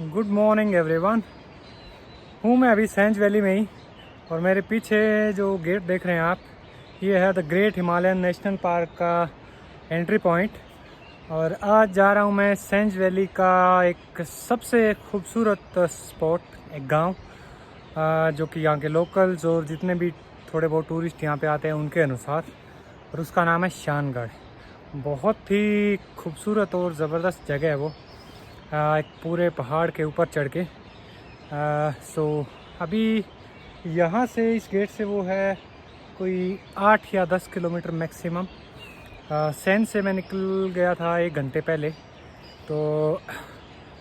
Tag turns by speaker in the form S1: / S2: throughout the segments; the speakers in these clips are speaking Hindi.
S1: Good morning everyone. हूँ मैं अभी सेंज वैली में ही, और मेरे पीछे जो गेट देख रहे हैं आप, ये है the great Himalayan national park का एंट्री पॉइंट। और आज जा रहा हूँ मैं सेंज वैली का एक सबसे खूबसूरत स्पॉट, एक गांव जो कि यहाँ के लोकल्स और जितने भी थोड़े बहुत टूरिस्ट यहाँ पे आते हैं उनके अनुसार, और उसका नाम है शानगढ़। बहुत ही खूबसूरत और ज़बरदस्त जगह है वो, एक पूरे पहाड़ के ऊपर चढ़ के। सो अभी यहाँ से इस गेट से वो है कोई 8 या 10 किलोमीटर मैक्सिमम। सेंध से मैं निकल गया था 1 घंटे पहले, तो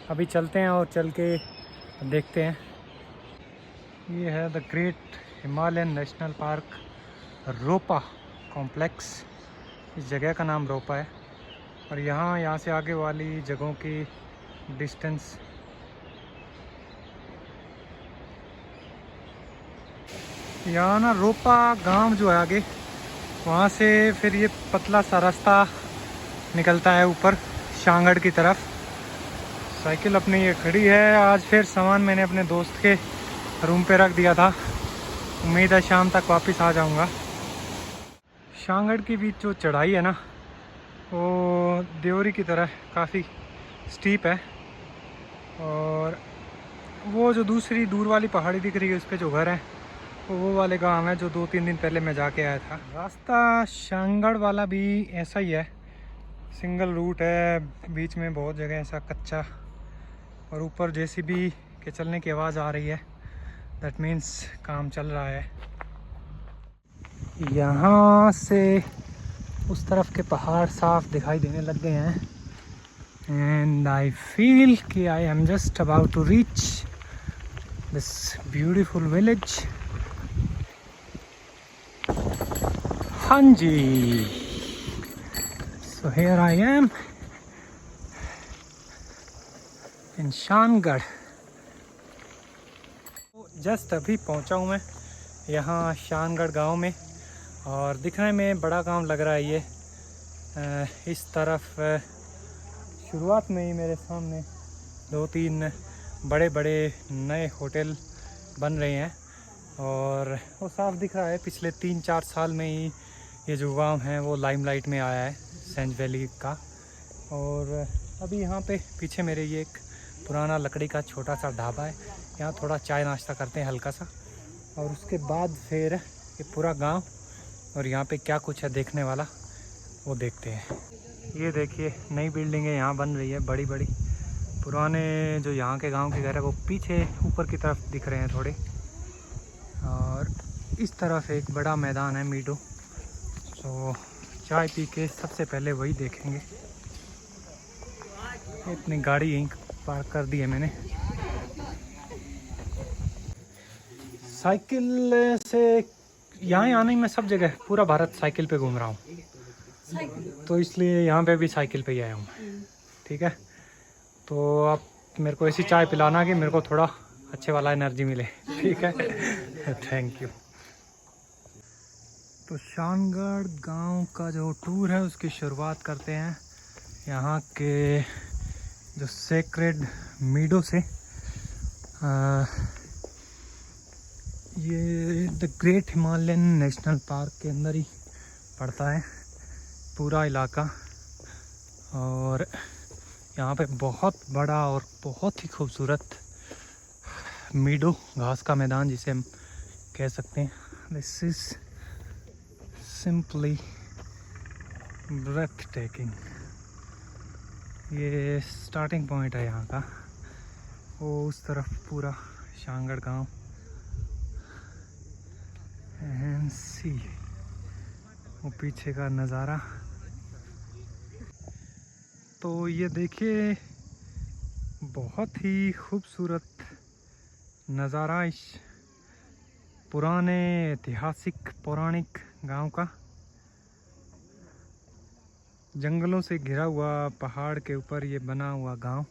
S1: अभी चलते हैं और चल के देखते हैं। ये है the great Himalayan national park रोपा कॉम्प्लेक्स। इस जगह का नाम रोपा है। और यहाँ से आगे वाली जगहों की डिस्टेंस यहाँ ना रोपा गांव जो है आगे, वहाँ से फिर ये पतला सा रास्ता निकलता है ऊपर शानगढ़ की तरफ। साइकिल अपनी ये खड़ी है। आज फिर सामान मैंने अपने दोस्त के रूम पे रख दिया था, उम्मीद है शाम तक वापस आ जाऊँगा। शानगढ़ के बीच जो चढ़ाई है ना, वो देवरी की तरह काफ़ी स्टीप है। और वो जो दूसरी दूर वाली पहाड़ी दिख रही है, उस पर जो घर है वो वाले गांव है जो 2-3 दिन पहले मैं जाके आया था। रास्ता शानगढ़ वाला भी ऐसा ही है, सिंगल रूट है, बीच में बहुत जगह ऐसा कच्चा, और ऊपर जेसीबी के चलने की आवाज़ आ रही है। दैट मीन्स काम चल रहा है। यहाँ से उस तरफ के पहाड़ साफ दिखाई देने लग गए हैं, एंड आई फील कि I am just about to reach this beautiful village. हाँ जी, so here I am in Shangarh. Just अभी पहुंचा हूँ मैं यहाँ शानगढ़ गांव में, और दिखने में बड़ा गांव लग रहा है ये। इस तरफ शुरुआत में ही मेरे सामने 2-3 बड़े बड़े नए होटल बन रहे हैं, और वो साफ दिख रहा है पिछले 3-4 साल में ही ये जो गांव है वो लाइमलाइट में आया है सेंज वैली का। और अभी यहाँ पे पीछे मेरे ये एक पुराना लकड़ी का छोटा सा ढाबा है, यहाँ थोड़ा चाय नाश्ता करते हैं हल्का सा, और उसके बाद फिर ये पूरा गांव और यहाँ पे क्या कुछ है देखने वाला वो देखते हैं। ये देखिए नई बिल्डिंगें यहाँ बन रही है बड़ी बड़ी। पुराने जो यहाँ के गांव के घर है वो पीछे ऊपर की तरफ दिख रहे हैं थोड़े, और इस तरफ एक बड़ा मैदान है मीडो। तो चाय पी के सबसे पहले वही देखेंगे। इतनी गाड़ी यहीं पार्क कर दी है मैंने। साइकिल से यहाँ आने में सब जगह पूरा भारत साइकिल पे घूम रहा हूँ, तो इसलिए यहाँ पे भी साइकिल पे ही आया हूँ मैं। ठीक है, तो आप मेरे को ऐसी चाय पिलाना कि मेरे को थोड़ा अच्छे वाला एनर्जी मिले। ठीक है, थैंक यू। तो शानगढ़ गांव का जो टूर है उसकी शुरुआत करते हैं यहाँ के जो सेक्रेड मीडो से। ये the great Himalayan national park के अंदर ही पड़ता है पूरा इलाका, और यहाँ पे बहुत बड़ा और बहुत ही खूबसूरत मीडो घास का मैदान जिसे हम कह सकते हैं। This is simply breathtaking. ये स्टार्टिंग पॉइंट है यहाँ का, वो उस तरफ पूरा शानगढ़ गांव। एंड सी वो पीछे का नज़ारा। तो ये देखिए बहुत ही खूबसूरत नज़ारा इस पुराने ऐतिहासिक पौराणिक गांव का। जंगलों से घिरा हुआ पहाड़ के ऊपर ये बना हुआ गांव,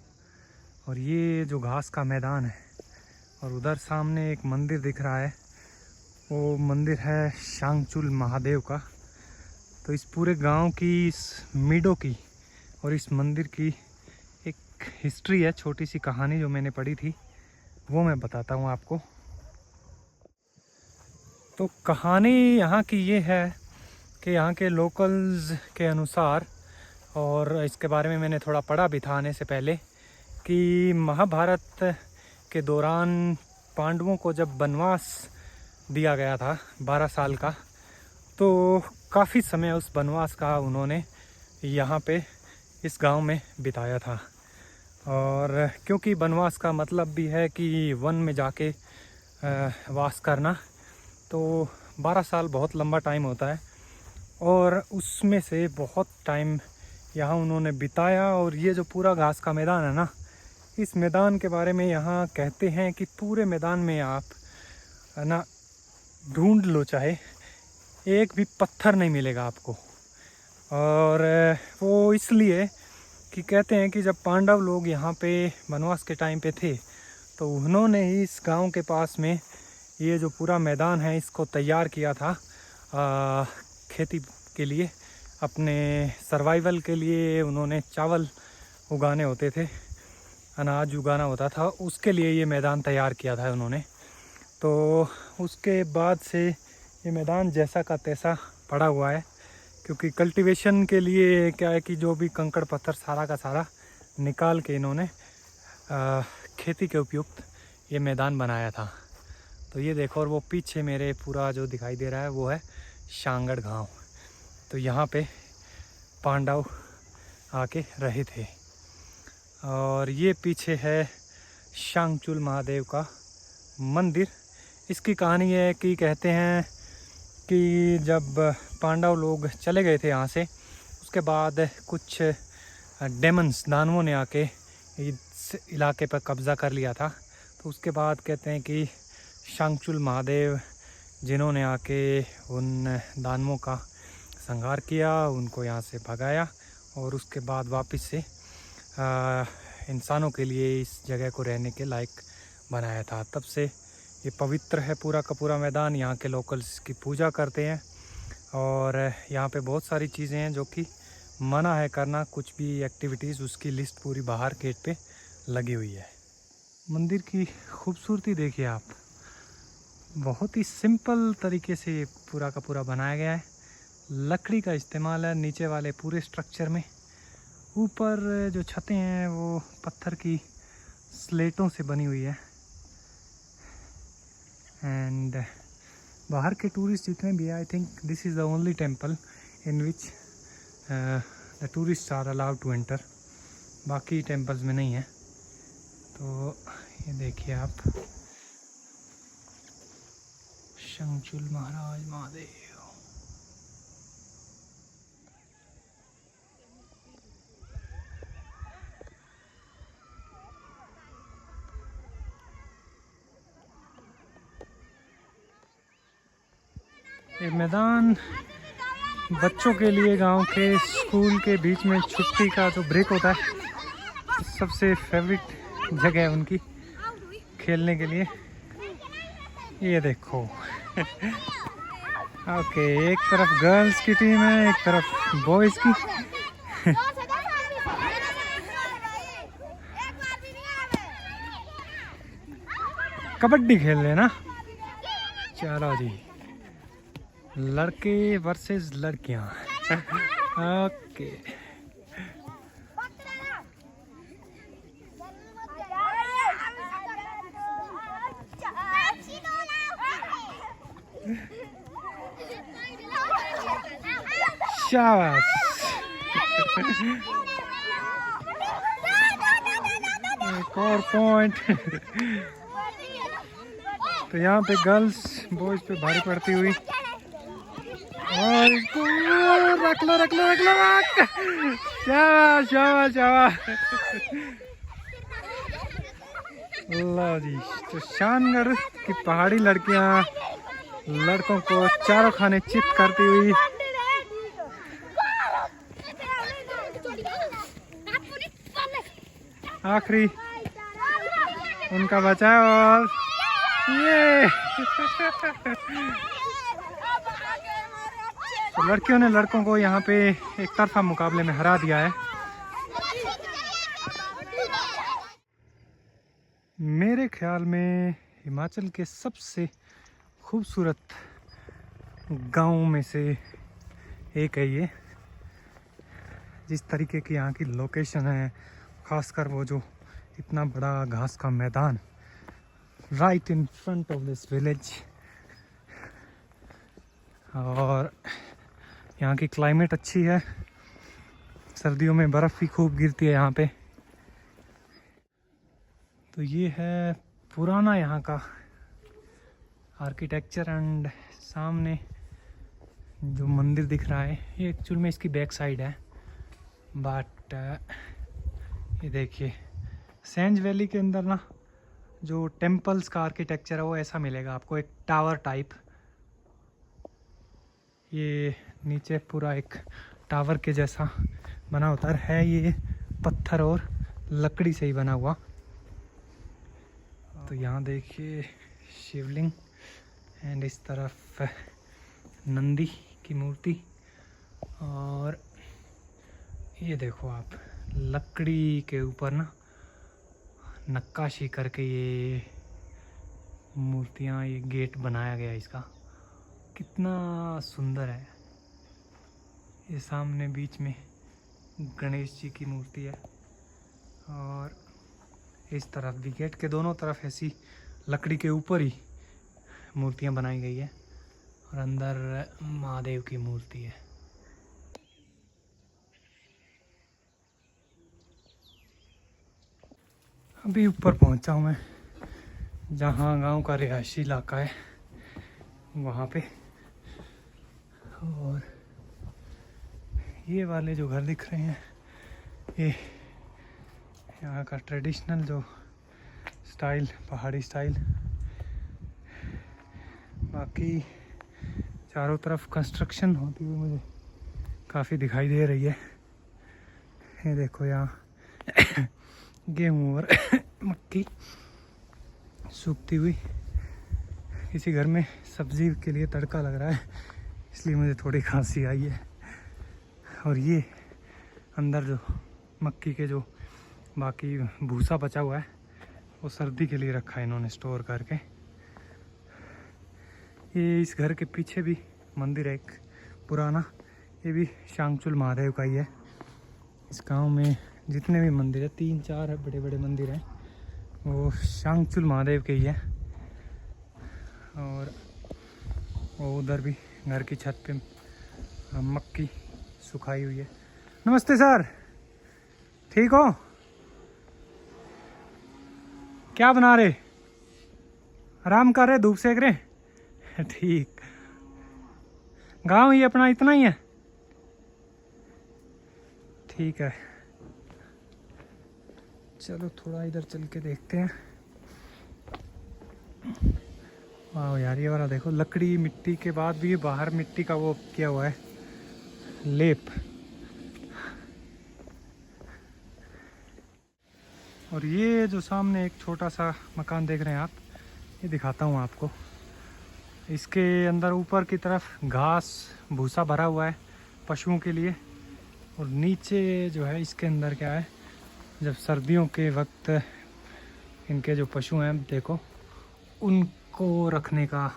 S1: और ये जो घास का मैदान है, और उधर सामने एक मंदिर दिख रहा है, वो मंदिर है शांगचूल महादेव का। तो इस पूरे गांव की, इस मीडो की और इस मंदिर की एक हिस्ट्री है, छोटी सी कहानी जो मैंने पढ़ी थी वो मैं बताता हूँ आपको। तो कहानी यहाँ की ये है कि यहाँ के लोकल्स के अनुसार, और इसके बारे में मैंने थोड़ा पढ़ा भी था आने से पहले, कि महाभारत के दौरान पांडवों को जब वनवास दिया गया था 12 साल का, तो काफ़ी समय उस वनवास का उन्होंने यहाँ पे इस गांव में बिताया था। और क्योंकि वनवास का मतलब भी है कि वन में जाके वास करना, तो 12 साल बहुत लंबा टाइम होता है और उसमें से बहुत टाइम यहाँ उन्होंने बिताया। और ये जो पूरा घास का मैदान है ना, इस मैदान के बारे में यहाँ कहते हैं कि पूरे मैदान में आप ना ढूंढ लो, चाहे एक भी पत्थर नहीं मिलेगा आपको। और वो इसलिए कि कहते हैं कि जब पांडव लोग यहाँ पे वनवास के टाइम पे थे, तो उन्होंने ही इस गांव के पास में ये जो पूरा मैदान है इसको तैयार किया था खेती के लिए, अपने सर्वाइवल के लिए। उन्होंने चावल उगाने होते थे, अनाज उगाना होता था, उसके लिए ये मैदान तैयार किया था उन्होंने। तो उसके बाद से ये मैदान जैसा का तैसा पड़ा हुआ है, क्योंकि कल्टीवेशन के लिए क्या है कि जो भी कंकड़ पत्थर सारा का सारा निकाल के इन्होंने खेती के उपयुक्त ये मैदान बनाया था। तो ये देखो, और वो पीछे मेरे पूरा जो दिखाई दे रहा है वो है शांगड़ गांव। तो यहाँ पे पांडव आके रहे थे। और ये पीछे है शांगचूल महादेव का मंदिर। इसकी कहानी है कि कहते हैं कि जब पांडव लोग चले गए थे यहाँ से, उसके बाद कुछ डेमन्स, दानवों ने आके इस इलाके पर कब्ज़ा कर लिया था। तो उसके बाद कहते हैं कि शांगचूल महादेव, जिन्होंने आके उन दानवों का संहार किया, उनको यहाँ से भगाया और उसके बाद वापस से इंसानों के लिए इस जगह को रहने के लायक बनाया था। तब से ये पवित्र है पूरा का पूरा मैदान। यहाँ के लोकल्स की पूजा करते हैं और यहाँ पे बहुत सारी चीज़ें हैं जो कि मना है करना, कुछ भी एक्टिविटीज़, उसकी लिस्ट पूरी बाहर गेट पे लगी हुई है। मंदिर की खूबसूरती देखिए आप, बहुत ही सिंपल तरीके से पूरा का पूरा बनाया गया है। लकड़ी का इस्तेमाल है नीचे वाले पूरे स्ट्रक्चर में। ऊपर जो छतें हैं वो पत्थर की स्लेटों से बनी हुई है। एंड बाहर के टूरिस्ट जितने भी हैं, I think this is the only temple in which the tourist are allowed to enter. बाकी टेम्पल्स में नहीं है। तो ये देखिए आप, शांगचूल महाराज महादेव। ये मैदान बच्चों के लिए गांव के स्कूल के बीच में छुट्टी का जो ब्रेक होता है, सबसे फेवरेट जगह है उनकी खेलने के लिए। ये देखो ओके, एक तरफ गर्ल्स की टीम है, एक तरफ बॉयज़ की। कबड्डी खेल रहे हैं ना। चलो जी, लड़के वर्सेस लड़कियां। ओके, शाबाश। एक और पॉइंट। तो यहाँ पे गर्ल्स बॉयज पे भारी पड़ती हुई, और रख लो रख लो रख लो, शाबाश शाबाश शाबाश। लो जी, तो शानगढ़ की पहाड़ी लड़कियां लड़कों को चारों खाने चित करती हुई आखिरी उनका बचाव, और ये तो लड़कियों ने लड़कों को यहाँ पे एक तरफा मुकाबले में हरा दिया है। ख्याल में हिमाचल के सबसे खूबसूरत गांव में से एक है ये। जिस तरीके की यहाँ की लोकेशन है, खासकर वो जो इतना बड़ा घास का मैदान right in front of this village, और यहाँ की क्लाइमेट अच्छी है। सर्दियों में बर्फ़ भी खूब गिरती है यहाँ पे। तो ये है पुराना यहाँ का आर्किटेक्चर। एंड सामने जो मंदिर दिख रहा है ये एक्चुअल में इसकी बैक साइड है, बट ये देखिए सेंज वैली के अंदर ना जो टेम्पल्स का आर्किटेक्चर है वो ऐसा मिलेगा आपको, एक टावर टाइप। ये नीचे पूरा एक टावर के जैसा बना होता है ये पत्थर और लकड़ी से ही बना हुआ। तो यहाँ देखिए शिवलिंग एंड इस तरफ नंदी की मूर्ति, और ये देखो आप लकड़ी के ऊपर ना नक्काशी करके ये मूर्तियाँ, ये गेट बनाया गया इसका, कितना सुंदर है। ये सामने बीच में गणेश जी की मूर्ति है, और इस तरफ भी गेट के दोनों तरफ ऐसी लकड़ी के ऊपर ही मूर्तियाँ बनाई गई है, और अंदर महादेव की मूर्ति है। अभी ऊपर पहुंचा हूँ मैं, जहाँ गांव का रिहायशी इलाका है वहाँ पे। और ये वाले जो घर दिख रहे हैं ये यहाँ का ट्रेडिशनल जो स्टाइल, पहाड़ी स्टाइल। बाकी चारों तरफ कंस्ट्रक्शन होती हुई मुझे काफ़ी दिखाई दे रही है। ये देखो यहाँ गेहूँ और मक्की सूखती हुई। किसी घर में सब्जी के लिए तड़का लग रहा है, इसलिए मुझे थोड़ी खांसी आई है। और ये अंदर जो मक्की के जो बाकी भूसा बचा हुआ है वो सर्दी के लिए रखा है इन्होंने स्टोर करके। ये इस घर के पीछे भी मंदिर है एक पुराना, ये भी शांगचुल महादेव का ही है। इस गांव में जितने भी मंदिर है, 3-4 बड़े बड़े मंदिर हैं, वो शांगचुल महादेव के ही है। और वो उधर भी घर की छत पे मक्की सुखाई हुई है। नमस्ते सर, ठीक हो? क्या बना रहे? आराम कर रहे, धूप सेक रहे? ठीक। गांव ही अपना इतना ही है? ठीक है, चलो थोड़ा इधर चल के देखते हैं। वाह यार, ये वाला देखो, लकड़ी मिट्टी के बाद भी बाहर मिट्टी का वो किया हुआ है लेप। और ये जो सामने एक छोटा सा मकान देख रहे हैं आप, ये दिखाता हूँ आपको। इसके अंदर ऊपर की तरफ घास भूसा भरा हुआ है पशुओं के लिए, और नीचे जो है इसके अंदर क्या है, जब सर्दियों के वक्त इनके जो पशु हैं देखो, उनको रखने का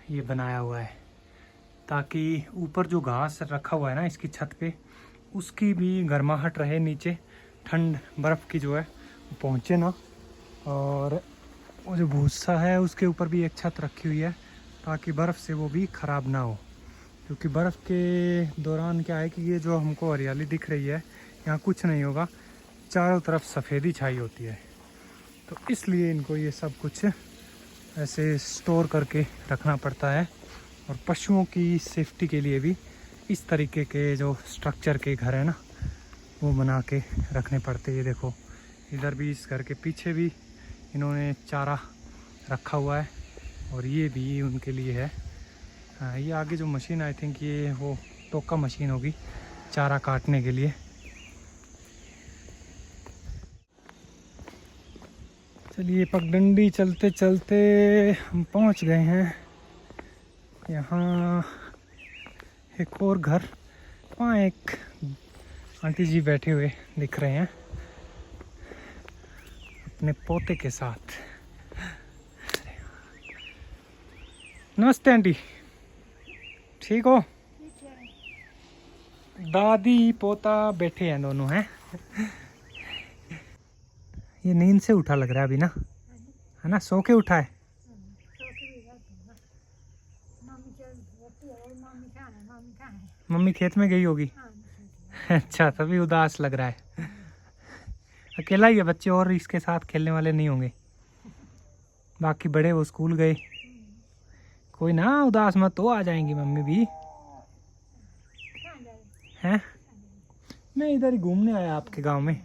S1: ये बनाया हुआ है, ताकि ऊपर जो घास रखा हुआ है ना इसकी छत पे, उसकी भी गर्माहट रहे, नीचे ठंड बर्फ़ की जो है वो पहुँचे ना। और वो जो भूसा है उसके ऊपर भी एक छत रखी हुई है, ताकि बर्फ़ से वो भी ख़राब ना हो। क्योंकि बर्फ़ के दौरान क्या है कि ये जो हमको हरियाली दिख रही है यहाँ कुछ नहीं होगा, चारों तरफ सफ़ेदी छाई होती है। तो इसलिए इनको ये सब कुछ ऐसे स्टोर करके रखना पड़ता है। और पशुओं की सेफ्टी के लिए भी इस तरीके के जो स्ट्रक्चर के घर है ना वो बना के रखने पड़ते हैं। ये देखो इधर भी इस घर के पीछे भी इन्होंने चारा रखा हुआ है, और ये भी उनके लिए है। ये आगे जो मशीन, आई थिंक ये वो टोका मशीन होगी चारा काटने के लिए। चलिए पगडंडी चलते चलते हम पहुंच गए हैं। यहाँ एक और घर, वहाँ एक आंटी जी बैठे हुए दिख रहे हैं अपने पोते के साथ। नमस्ते आंटी, ठीक हो? दादी पोता बैठे हैं दोनों हैं। ये नींद से उठा लग रहा है अभी ना, है ना? सो के उठा है। मम्मी खेत में गई होगी। अच्छा, तभी उदास लग रहा है। अकेला ही है, बच्चे और इसके साथ खेलने वाले नहीं होंगे। बाकी बड़े वो स्कूल गए। कोई ना, उदास मत हो, आ जाएंगी मम्मी भी। हैं? मैं इधर ही घूमने आया आपके गांव में।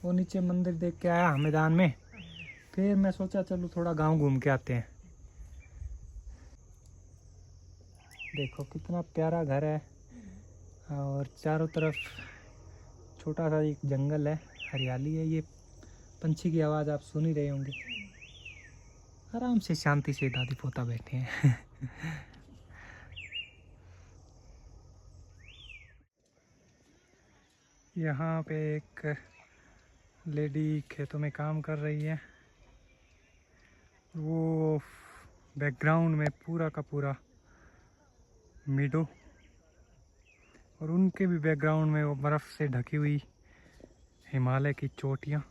S1: वो नीचे मंदिर देख के आया मैदान में, फिर मैं सोचा चलो थोड़ा गांव घूम के आते हैं। देखो कितना प्यारा घर है और चारों तरफ छोटा सा एक जंगल है, हरियाली है। ये पंछी की आवाज़ आप सुन ही रहे होंगे। आराम से शांति से दादी पोता बैठे हैं। यहाँ पे एक लेडी खेतों में काम कर रही है। वो बैकग्राउंड में पूरा का पूरा मीडो, और उनके भी बैकग्राउंड में वो बर्फ़ से ढकी हुई हिमालय की चोटियाँ।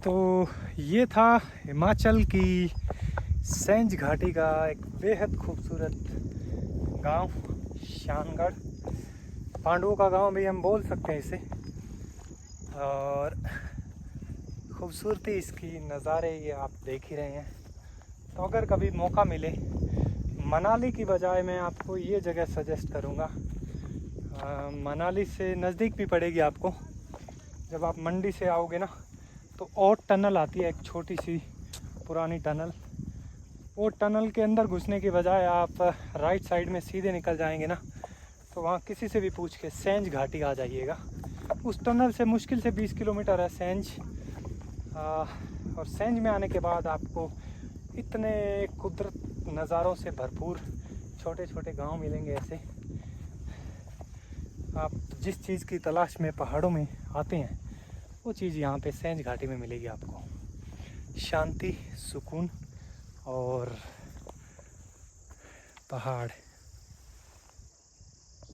S1: तो ये था हिमाचल की सेंज घाटी का एक बेहद खूबसूरत गांव, शानगढ़। पांडवों का गांव भी हम बोल सकते हैं इसे। और खूबसूरती इसकी नज़ारे ये आप देख ही रहे हैं। तो अगर कभी मौका मिले, मनाली की बजाय मैं आपको ये जगह सजेस्ट करूँगा। मनाली से नज़दीक भी पड़ेगी आपको। जब आप मंडी से आओगे ना, तो ओट टनल आती है, एक छोटी सी पुरानी टनल। वो टनल के अंदर घुसने की बजाय आप राइट साइड में सीधे निकल जाएंगे ना, तो वहाँ किसी से भी पूछ के सेंज घाटी आ जाइएगा। उस टनल से मुश्किल से 20 किलोमीटर है सेंज। और सेंज में आने के बाद आपको इतने कुदरत नज़ारों से भरपूर छोटे छोटे गांव मिलेंगे। ऐसे आप जिस चीज़ की तलाश में पहाड़ों में आते हैं, वो चीज़ यहाँ पे सेंज घाटी में मिलेगी आपको। शांति, सुकून और पहाड़।